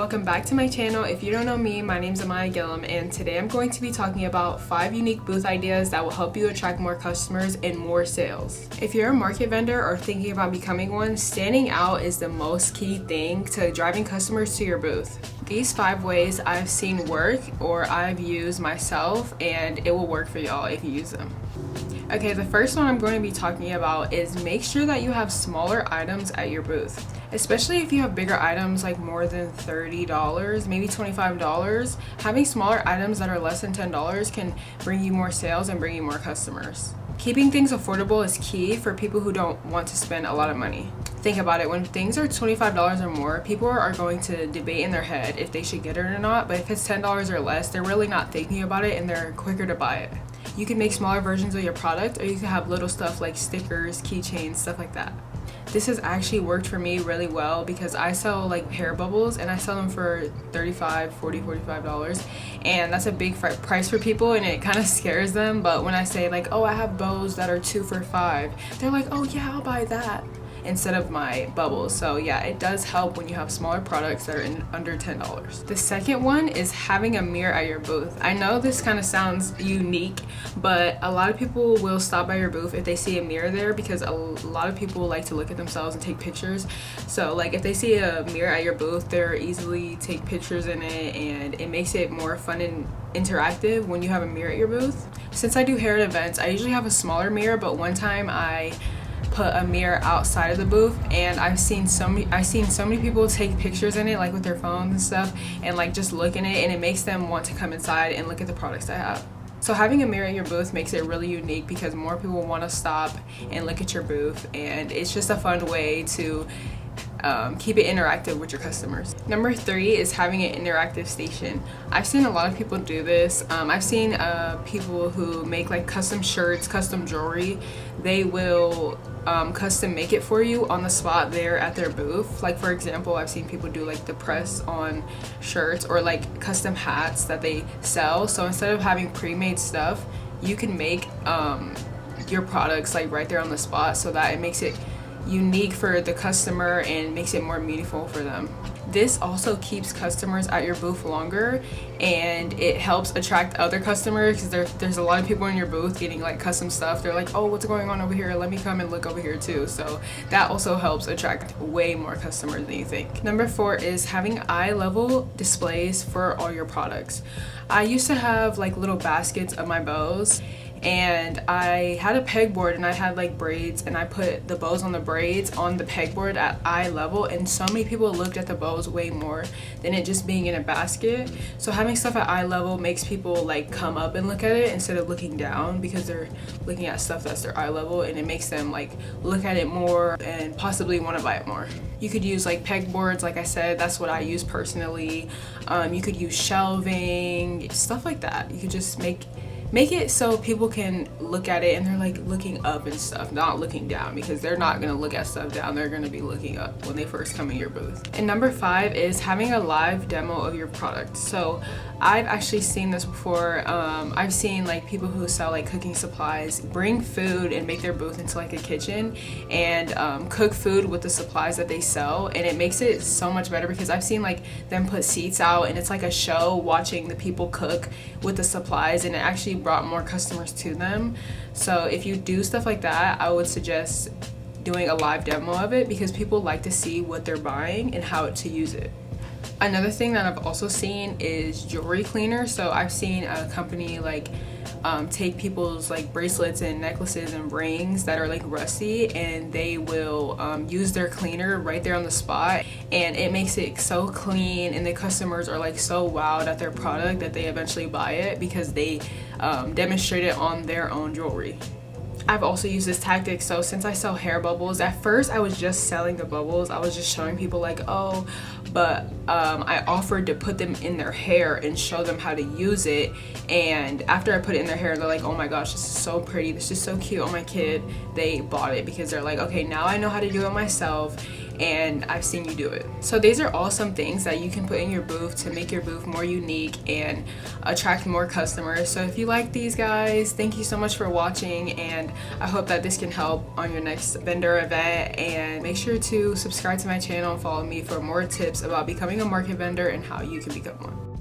welcome back to my channel. If you don't know me, my name is Amaya Gillum, and today I'm going to be talking about 5 unique booth ideas that will help you attract more customers and more sales. If you're a market vendor or thinking about becoming one, standing out is the most key thing to driving customers to your booth. These 5 ways I've seen work or I've used myself, and it will work for y'all if you use them. Okay, the first one I'm going to be talking about is make sure that you have smaller items at your booth. Especially if you have bigger items like more than $30, maybe $25, having smaller items that are less than $10 can bring you more sales and bring you more customers. Keeping things affordable is key for people who don't want to spend a lot of money. Think about it, when things are $25 or more, people are going to debate in their head if they should get it or not, but if it's $10 or less, they're really not thinking about it and they're quicker to buy it. You can make smaller versions of your product, or you can have little stuff like stickers, keychains, stuff like that. This has actually worked for me really well because I sell like hair bubbles and I sell them for $35, $40, $45, and that's a big price for people and it kind of scares them. But when I say like, oh, I have bows that are 2 for $5, they're like, oh yeah, I'll buy that instead of my bubbles. So yeah, it does help when you have smaller products that are under $10. The second one is having a mirror at your booth. I know this kind of sounds unique, but a lot of people will stop by your booth if they see a mirror there because a lot of people like to look at themselves and take pictures. So like if they see a mirror at your booth, they'll easily take pictures in it, and it makes it more fun and interactive when you have a mirror at your booth. Since I do hair at events, I usually have a smaller mirror, but one time I put a mirror outside of the booth and I've seen so many people take pictures in it, like with their phones and stuff, and like just look in it, and it makes them want to come inside and look at the products I have. So having a mirror in your booth makes it really unique because more people want to stop and look at your booth, and it's just a fun way to keep it interactive with your customers. Number 3 is having an interactive station. I've seen a lot of people do this. I've seen people who make like custom shirts, custom jewelry. They will custom make it for you on the spot there at their booth. Like for example, I've seen people do like the press on shirts or like custom hats that they sell. So instead of having pre-made stuff, you can make your products like right there on the spot, so that it makes it unique for the customer and makes it more meaningful for them. This also keeps customers at your booth longer, and it helps attract other customers because there's a lot of people in your booth getting like custom stuff. They're like, oh, what's going on over here? Let me come and look over here too. So that also helps attract way more customers than you think. Number 4 is having eye level displays for all your products. I used to have like little baskets of my bows, and I had a pegboard and I had like braids, and I put the bows on the braids on the pegboard at eye level, and so many people looked at the bows way more than it just being in a basket. So having stuff at eye level makes people like come up and look at it instead of looking down, because they're looking at stuff that's their eye level, and it makes them like look at it more and possibly want to buy it more. You could use like pegboards, like I said, that's what I use personally. You could use shelving, stuff like that. You could just make it so people can look at it and they're like looking up and stuff, not looking down, because they're not going to look at stuff down. They're going to be looking up when they first come in your booth. And number 5 is having a live demo of your product. So I've actually seen this before. I've seen like people who sell like cooking supplies bring food and make their booth into like a kitchen and cook food with the supplies that they sell, and it makes it so much better because I've seen like them put seats out and it's like a show watching the people cook with the supplies, and it actually brought more customers to them. So if you do stuff like that, I would suggest doing a live demo of it because people like to see what they're buying and how to use it. Another thing that I've also seen is jewelry cleaners. So I've seen a company like take people's like bracelets and necklaces and rings that are like rusty, and they will use their cleaner right there on the spot, and it makes it so clean, and the customers are like so wowed at their product that they eventually buy it because they demonstrate it on their own jewelry. I've also used this tactic. So since I sell hair bubbles, at first I was just selling the bubbles. I was just showing people like, oh, but I offered to put them in their hair and show them how to use it. And after I put it in their hair, they're like, oh my gosh, this is so pretty, this is so cute on my kid. They bought it because they're like, okay, now I know how to do it myself, and I've seen you do it. So these are all some things that you can put in your booth to make your booth more unique and attract more customers. So if you like these, guys, thank you so much for watching, and I hope that this can help on your next vendor event. And make sure to subscribe to my channel and follow me for more tips about becoming a market vendor and how you can become one.